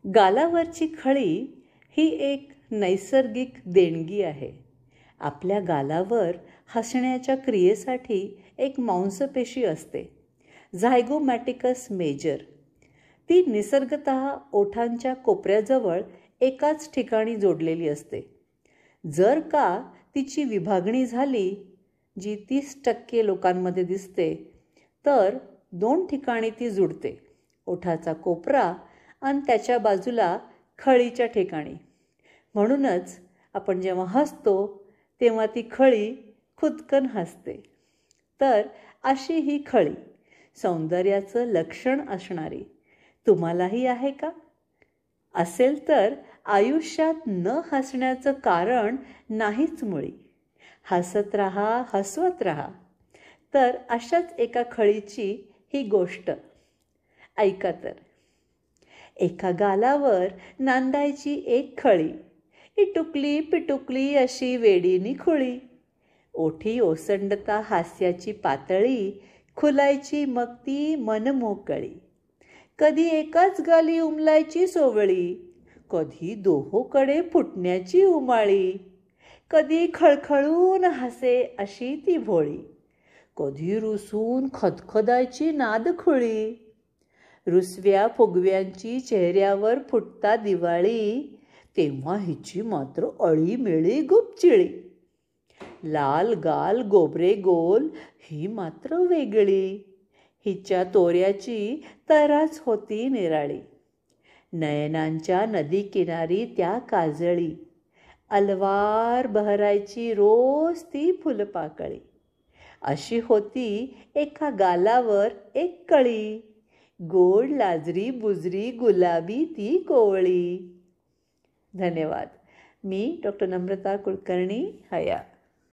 गालावरची खळी ही एक नैसर्गिक देणगी आहे. आपल्या गालावर हसण्याच्या क्रियेसाठी एक मांसपेशी असते, झायगोमॅटिकस मेजर. ती निसर्गतः ओठांच्या कोपऱ्याजवळ एकाच ठिकाणी जोडलेली असते. जर का तिची विभागणी झाली, जी 30% लोकांमध्ये दिसते, तर 2 ठिकाणी ती जुडते, ओठाचा कोपरा आणि त्याच्या बाजूला खळीच्या ठिकाणी. म्हणूनच आपण जेव्हा हसतो तेव्हा ती खळी खुदकन हसते. तर अशी ही खळी सौंदर्याचं लक्षण असणारी तुम्हालाही आहे का? असेल तर आयुष्यात न हसण्याचं कारण नाहीच मुळी. हसत राहा, हसवत राहा. तर अशाच एका खळीची ही गोष्ट ऐका तर. एका गालावर नांदायची एक खळी, इटुकली पिटुकली अशी वेडीनी खुळी. ओठी ओसंडता हास्याची पातळी, खुलायची मग ती मनमोकळी. कधी एकाच गाली उमलायची सोवळी, कधी दोहोकडे फुटण्याची उमाळी. कधी खळखळून हसे अशी ती भोळी, कधी रुसून खदखदायची नादखुळी. रुसव्या फुगव्यांची चेहऱ्यावर फुटता दिवाळी, तेव्हा हिची मात्र अळीमिळी गुपचिळी. लाल गाल गोबरे गोल ही मात्र वेगळी, हिच्या तोऱ्याची तराच होती निराळी. नयनांच्या नदी किनारी त्या काजळी, अलवार बहरायची रोज ती फुलपाकळी. अशी होती एका गालावर एक कळी, गोड लाजरी बुजरी गुलाबी ती कोवळी. धन्यवाद. मी डॉक्टर नम्रता कुलकर्णी, हया.